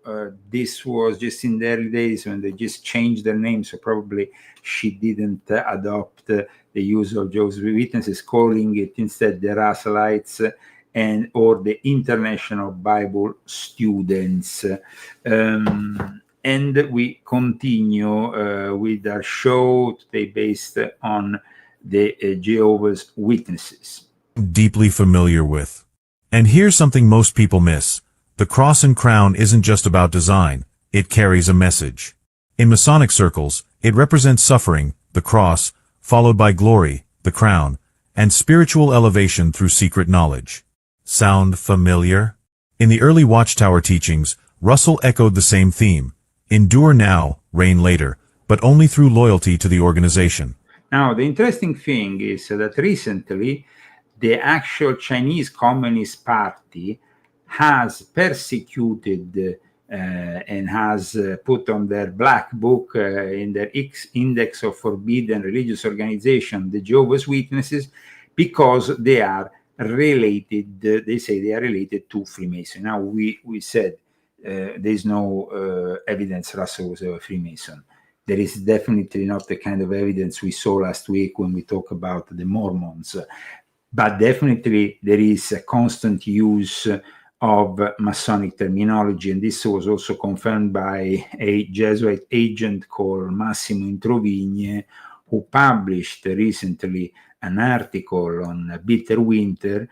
this was just in the early days when they just changed their name. So probably she didn't adopt the use of Jehovah's Witnesses, calling it instead the Russellites and or the International Bible Students. And we continue with our show today based on the Jehovah's Witnesses. Deeply familiar with. And here's something most people miss. The cross and crown isn't just about design, it carries a message. In Masonic circles, it represents suffering, the cross, followed by glory, the crown, and spiritual elevation through secret knowledge. Sound familiar? In the early Watchtower teachings, Russell echoed the same theme. Endure now, reign later, but only through loyalty to the organization. Now, the interesting thing is that recently, the actual Chinese Communist Party has persecuted and has put on their black book in their index of forbidden religious organization, the Jehovah's Witnesses, because they are related, they say they are related to Freemasonry. Now, we said there's no evidence Russell was a Freemason. There is definitely not the kind of evidence we saw last week when we talk about the Mormons. But definitely there is a constant use of Masonic terminology, and this was also confirmed by a Jesuit agent called Massimo Introvigne, who published recently an article on Bitter Winter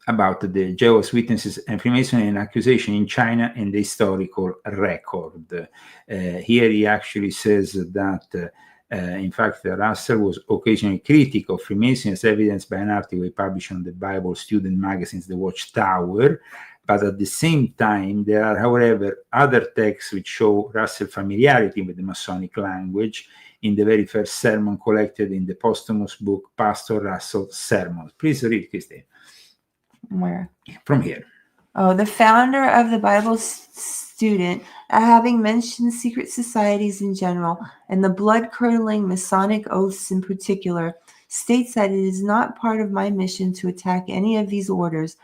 about the Jehovah's Witnesses and Freemasonry and accusation in China and the historical record. Here he actually says that, in fact, Russell was occasionally critical of Freemasonry, as evidenced by an article he published on the Bible student magazines The Watchtower. But at the same time, there are, however, other texts which show Russell's familiarity with the Masonic language in the very first sermon collected in the posthumous book, Pastor Russell's Sermons. Please read, Christine. Where? From here. Oh, the founder of the Bible student, having mentioned secret societies in general and the blood-curdling Masonic oaths in particular, states that it is not part of my mission to attack any of these orders,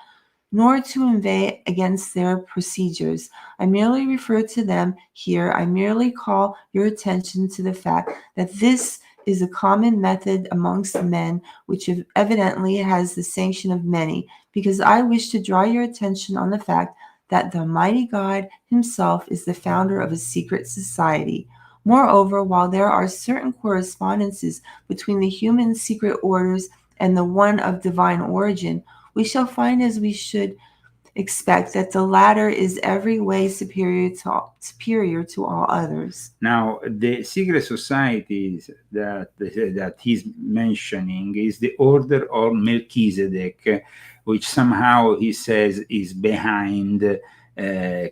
nor to inveigh against their procedures. I merely refer to them here. I merely call your attention to the fact that this is a common method amongst men, which evidently has the sanction of many, because I wish to draw your attention on the fact that the mighty God himself is the founder of a secret society. Moreover, while there are certain correspondences between the human secret orders and the one of divine origin, we shall find, as we should expect, that the latter is every way superior to all others. Now, the secret societies that he's mentioning is the Order of Melchizedek, which somehow he says is behind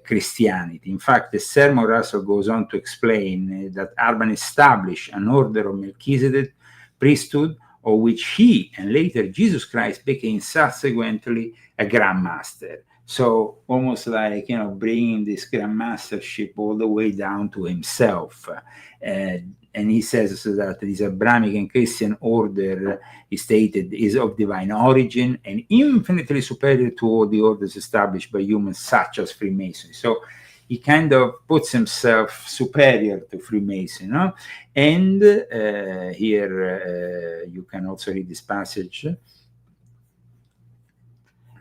Christianity. In fact, the sermon Russell goes on to explain that Urban established an Order of Melchizedek priesthood, of which he and later Jesus Christ became subsequently a Grand Master. So almost like, bringing this grandmastership all the way down to himself. And he says that this Abrahamic and Christian order, he stated, is of divine origin and infinitely superior to all the orders established by humans, such as Freemasonry. So he kind of puts himself superior to Freemason. And here you can also read this passage.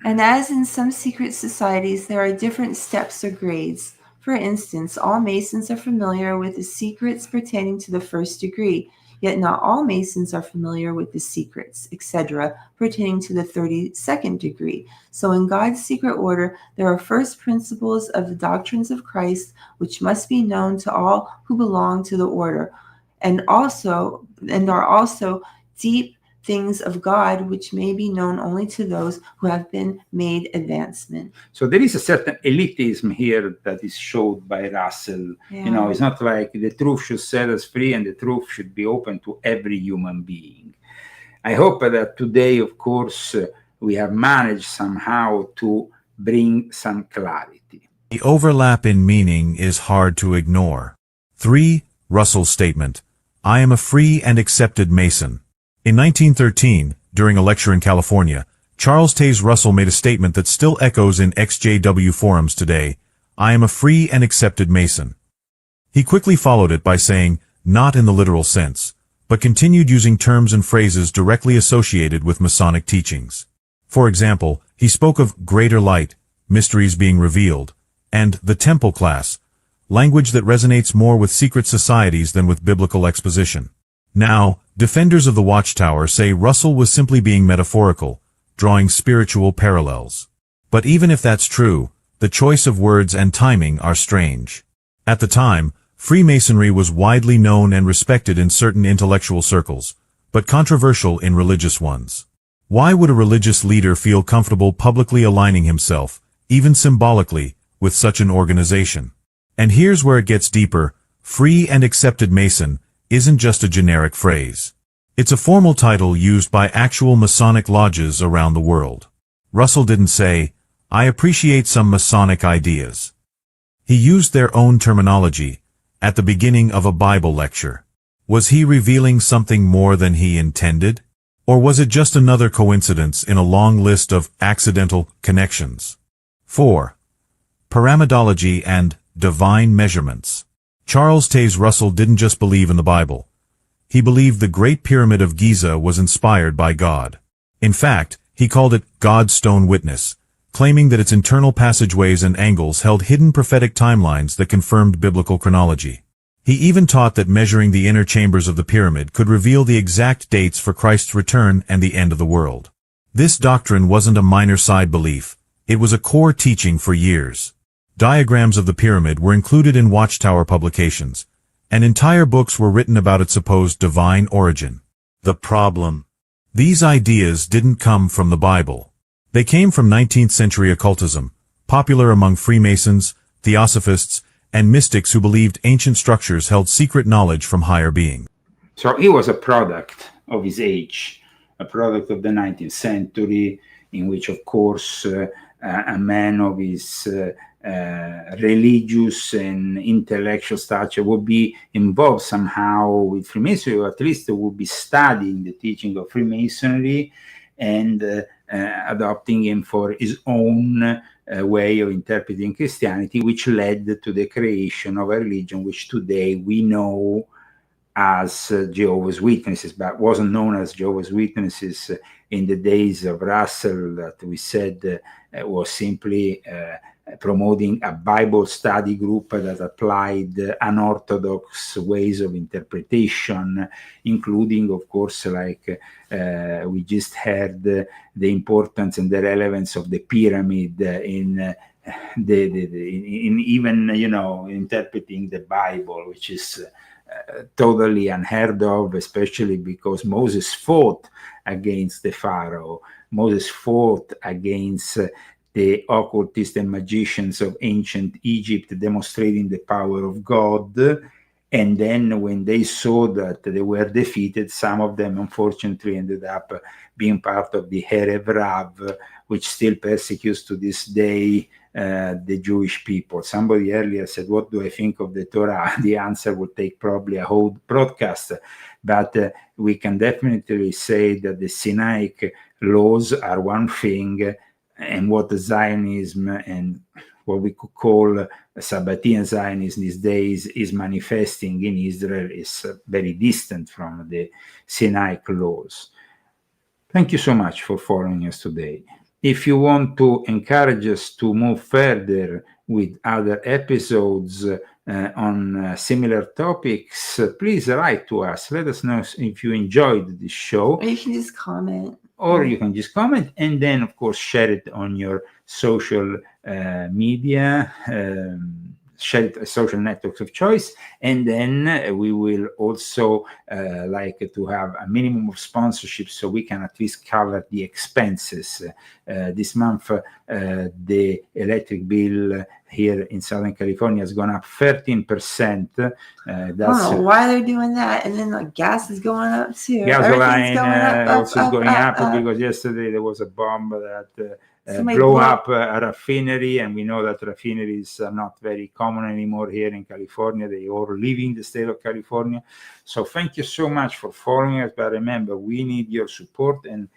And as in some secret societies, there are different steps or grades. For instance, all Masons are familiar with the secrets pertaining to the first degree, yet not all Masons are familiar with the secrets, etc., pertaining to the 32nd degree. So in God's secret order, there are first principles of the doctrines of Christ, which must be known to all who belong to the order, and are also deep things of God, which may be known only to those who have been made advancement. So there is a certain elitism here that is showed by Russell. Yeah. It's not like the truth should set us free and the truth should be open to every human being. I hope that today, of course, we have managed somehow to bring some clarity. The overlap in meaning is hard to ignore. 3. Russell's statement, I am a free and accepted Mason. In 1913, during a lecture in California, Charles Taze Russell made a statement that still echoes in XJW forums today, I am a free and accepted Mason. He quickly followed it by saying, not in the literal sense, but continued using terms and phrases directly associated with Masonic teachings. For example, he spoke of greater light, mysteries being revealed, and the temple class, language that resonates more with secret societies than with biblical exposition. Now, defenders of the Watchtower say Russell was simply being metaphorical, drawing spiritual parallels. But even if that's true, the choice of words and timing are strange. At the time, Freemasonry was widely known and respected in certain intellectual circles, but controversial in religious ones. Why would a religious leader feel comfortable publicly aligning himself, even symbolically, with such an organization? And here's where it gets deeper. Free and accepted Mason isn't just a generic phrase. It's a formal title used by actual Masonic lodges around the world. Russell didn't say, I appreciate some Masonic ideas. He used their own terminology at the beginning of a Bible lecture. Was he revealing something more than he intended? Or was it just another coincidence in a long list of accidental connections? 4. Pyramidology and divine measurements. Charles Taze Russell didn't just believe in the Bible. He believed the Great Pyramid of Giza was inspired by God. In fact, he called it God's stone witness, claiming that its internal passageways and angles held hidden prophetic timelines that confirmed biblical chronology. He even taught that measuring the inner chambers of the pyramid could reveal the exact dates for Christ's return and the end of the world. This doctrine wasn't a minor side belief, it was a core teaching for years. Diagrams of the pyramid were included in Watchtower publications, and entire books were written about its supposed divine origin. The problem. These ideas didn't come from the Bible. They came from 19th century occultism, popular among Freemasons, Theosophists, and mystics who believed ancient structures held secret knowledge from higher beings. So he was a product of his age, a product of the 19th century, in which, of course, a man of his religious and intellectual stature would be involved somehow with Freemasonry, or at least would be studying the teaching of Freemasonry and adopting him for his own way of interpreting Christianity, which led to the creation of a religion which today we know as Jehovah's Witnesses, but wasn't known as Jehovah's Witnesses in the days of Russell, that we said was simply promoting a Bible study group that applied unorthodox ways of interpretation, including, of course, like we just heard, the importance and the relevance of the pyramid in in even, you know, interpreting the Bible, which is totally unheard of, especially because Moses fought against the Pharaoh. Moses fought against the occultists and magicians of ancient Egypt, demonstrating the power of God. And then when they saw that they were defeated, some of them unfortunately ended up being part of the Erev Rav, which still persecutes to this day the Jewish people. Somebody earlier said, what do I think of the Torah? The answer would take probably a whole broadcast. But we can definitely say that the Sinaitic laws are one thing, and what the Zionism and what we could call Sabbatean Zionism these days is manifesting in Israel is very distant from the Sinaitic laws. Thank you so much for following us today. If you want to encourage us to move further with other episodes on similar topics, please write to us. Let us know if you enjoyed this show. Or you can just comment. And then, of course, share it on your social media, share it social networks of choice. And then we will also like to have a minimum of sponsorship so we can at least cover the expenses. This month, the electric bill here in Southern California has gone up 13%. That's I don't know why they're doing that. And then like gas is going up too. Gasoline also going up because yesterday there was a bomb that blow up a refinery, and we know that refineries are not very common anymore here in California. They are leaving the state of California. So thank you so much for following us. But remember, we need your support, and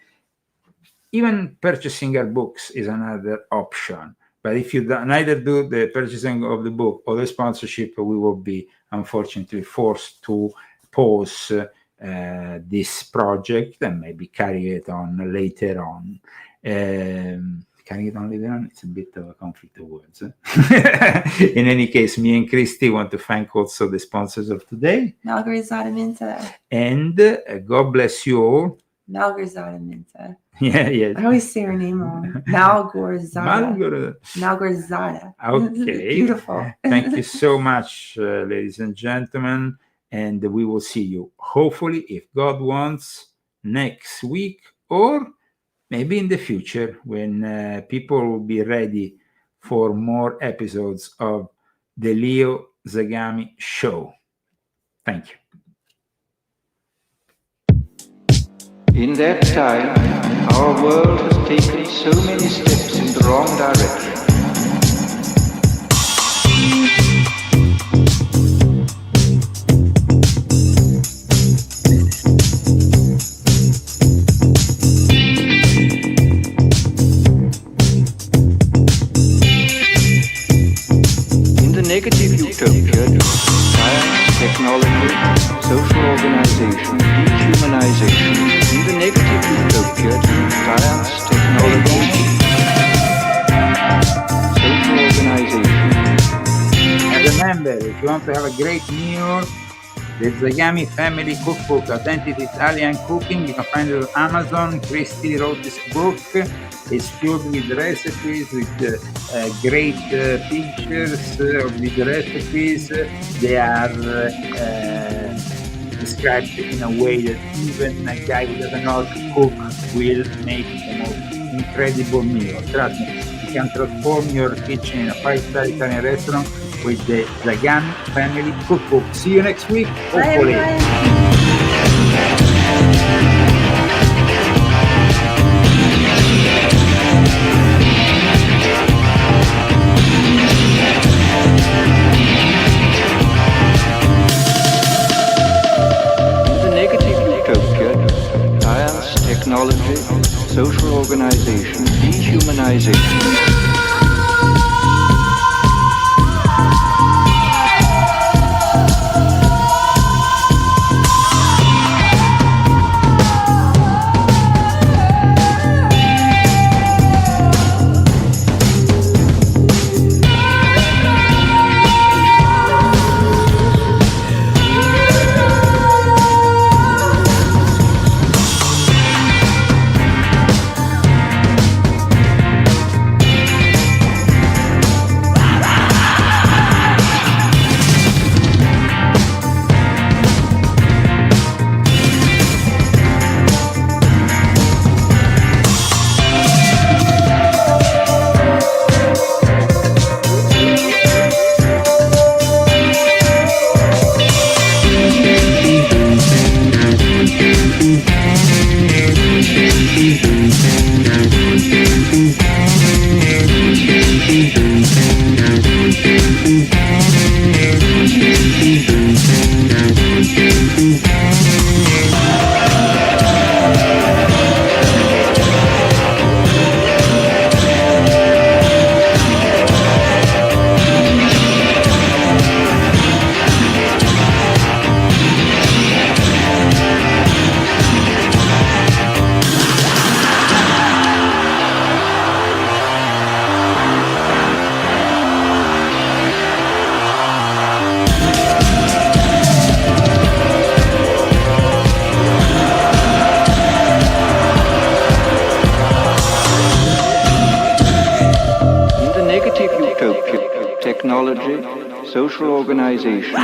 even purchasing our books is another option. But if you neither do the purchasing of the book or the sponsorship, we will be unfortunately forced to pause this project and maybe carry it on later on. Carrying it on later on, it's a bit of a conflict of words. In any case, me and Christy want to thank also the sponsors of today. Malgorzata Minta. And God bless you all. Malgorzata Minta. Yeah. I always say her name wrong. Malgorzata. Malgorzata. Okay. Beautiful. Thank you so much, ladies and gentlemen. And we will see you, hopefully, if God wants, next week, or maybe in the future when people will be ready for more episodes of the Leo Zagami Show. Thank you. In that time, our world has taken so many steps in the wrong direction. Negative utopia, science, technology, social organization, dehumanization. In the negative utopia, science, technology, social organization. remember, if you want to have a great meal, the Zagami Family Cookbook, Authentic Italian Cooking, you can find it on Amazon. Christy wrote this book. It's filled with recipes, with great pictures of these recipes. They are described in a way that even a guy who doesn't know how to cook will make the most incredible meal. Trust me, you can transform your kitchen in a 5-star Italian restaurant with the Zagami Family Cookbook. See you next week, hopefully. The negative utopia, science, technology, social organization, dehumanization. Technology, social organization.